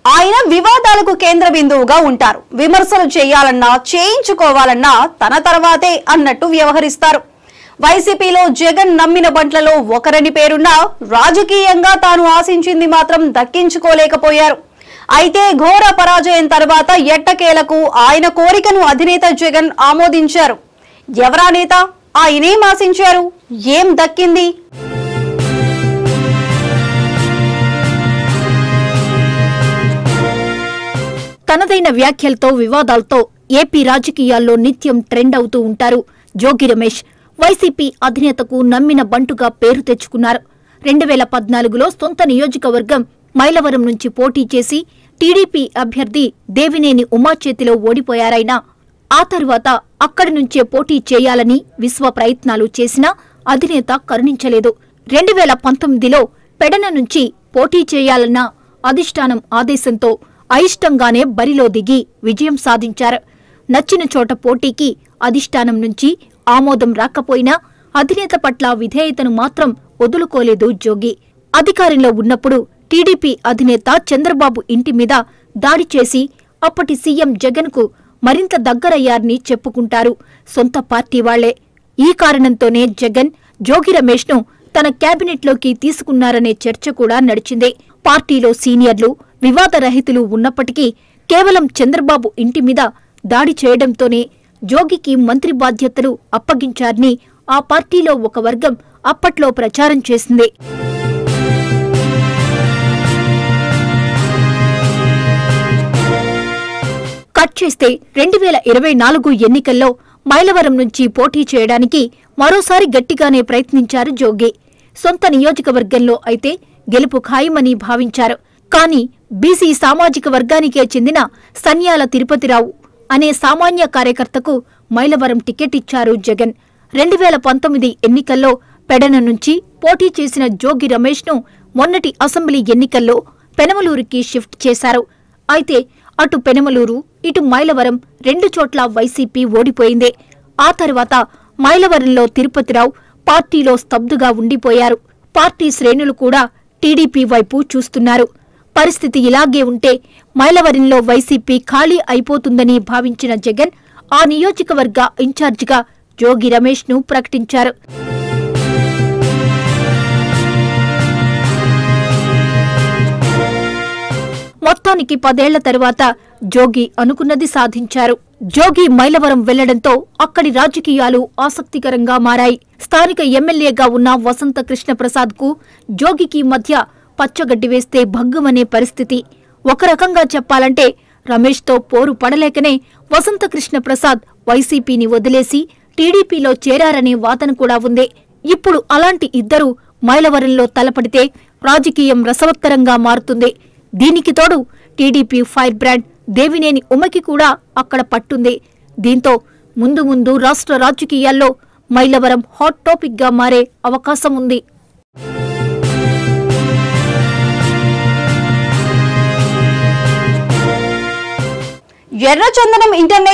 ఆయన వివాదాలకు కేంద్ర బిందువుగా ఉంటారు. విమర్శలు చేయాలన్నా చేయించుకోవాలన్నా తన తర్వాతే అన్నట్టు వ్యవహరిస్తారు. వైసీపీలో జగన్ నమ్మిన బంట్లలో ఒకరని పేరున్నా రాజకీయంగా తాను ఆశించింది మాత్రం దక్కించుకోలేకపోయారు. అయితే ఘోర పరాజయం తర్వాత ఎట్టకేలకు ఆయన కోరికను అధినేత జగన్ ఆమోదించారు. ఎవరా నేత? ఆయనేం ఆశించారు? ఏం దక్కింది? తనదైన వ్యాఖ్యలతో వివాదాలతో ఏపీ రాజకీయాల్లో నిత్యం ట్రెండ్ అవుతూ ఉంటారు జోగి రమేష్. వైసీపీ అధినేతకు నమ్మిన బంటుగా పేరు తెచ్చుకున్నారు. 2014లో సొంత నియోజకవర్గం మైలవరం నుంచి పోటీ చేసి టీడీపీ అభ్యర్థి దేవినేని ఉమా చేతిలో ఓడిపోయారైనా ఆ తరువాత అక్కడి నుంచే పోటీ చేయాలని విశ్వ ప్రయత్నాలు చేసినా అధినేత కరుణించలేదు. 2019లో పెడన నుంచి పోటీ చేయాలన్న అధిష్టానం ఆదేశంతో అయిష్టంగానే బరిలో దిగి విజయం సాధించారు. నచ్చిన చోట పోటీకి అధిష్టానం నుంచి ఆమోదం రాకపోయినా అధినేత పట్ల విధేయతను మాత్రం వదులుకోలేదు జోగి. అధికారంలో ఉన్నప్పుడు టీడీపీ అధినేత చంద్రబాబు ఇంటి మీద దాడి చేసి అప్పటి సీఎం జగన్ కు మరింత దగ్గరయ్యారని చెప్పుకుంటారు సొంత పార్టీ వాళ్లే. ఈ కారణంతోనే జగన్ జోగి రమేష్ ను తన కేబినెట్లోకి తీసుకున్నారనే చర్చ కూడా నడిచింది. పార్టీలో సీనియర్లు వివాదరహితులు ఉన్నప్పటికీ కేవలం చంద్రబాబు ఇంటి మీద దాడి చేయడంతోనే జోగికి మంత్రి బాధ్యతలు అప్పగించారని ఆ పార్టీలో ఒక వర్గం అప్పట్లో ప్రచారం చేసింది. కట్ చేస్తే 2024 ఎన్నికల్లో మైలవరం నుంచి పోటీ చేయడానికి మరోసారి గట్టిగానే ప్రయత్నించారు జోగి. సొంత నియోజకవర్గంలో అయితే గెలుపు ఖాయమని భావించారు. కానీ బీసీ సామాజిక వర్గానికే చెందిన సన్యాల తిరుపతిరావు అనే సామాన్య కార్యకర్తకు మైలవరం టికెట్ ఇచ్చారు జగన్. 2019 ఎన్నికల్లో పెడన నుంచి పోటీ చేసిన జోగి రమేష్ ను మొన్నటి అసెంబ్లీ ఎన్నికల్లో పెనమలూరుకి షిఫ్ట్ చేశారు. అయితే అటు పెనమలూరు ఇటు మైలవరం 2 చోట్ల వైసీపీ ఓడిపోయింది. ఆ తర్వాత మైలవరంలో తిరుపతిరావు పార్టీలో స్తబ్దుగా ఉండిపోయారు. పార్టీ శ్రేణులు కూడా టీడీపీ వైపు చూస్తున్నారు. పరిస్థితి ఇలాగే ఉంటే మైలవరంలో వైసీపీ ఖాళీ అయిపోతుందని భావించిన జగన్ ఆ నియోజకవర్గ ఇన్ఛార్జిగా జోగి రమేష్ ను ప్రకటించారు. మొత్తానికి 10 ఏళ్ల తరువాత జోగి అనుకున్నది సాధించారు. జోగి మైలవరం వెళ్లడంతో అక్కడి రాజకీయాలు ఆసక్తికరంగా మారాయి. స్థానిక ఎమ్మెల్యేగా ఉన్న వసంత కృష్ణప్రసాద్ కు జోగికి మధ్య పచ్చగడ్డి వేస్తే భగ్గుమనే పరిస్థితి. ఒక రకంగా చెప్పాలంటే రమేష్తో పోరు పడలేకనే వసంత కృష్ణప్రసాద్ వైసీపీని వదిలేసి టీడీపీలో చేరారనే వాదన కూడా ఉంది. ఇప్పుడు అలాంటి ఇద్దరు మైలవరంలో తలపడితే రాజకీయం రసవత్తరంగా మారుతుంది. దీనికి తోడు టీడీపీ ఫైర్ బ్రాండ్ దేవినేని ఉమకి కూడా అక్కడ పట్టుంది. దీంతో ముందు ముందు రాష్ట్ర రాజకీయాల్లో మైలవరం హాట్ టాపిక్ గా మారే అవకాశం ఉంది. ఎర్రచందనం ఇంటర్నెట్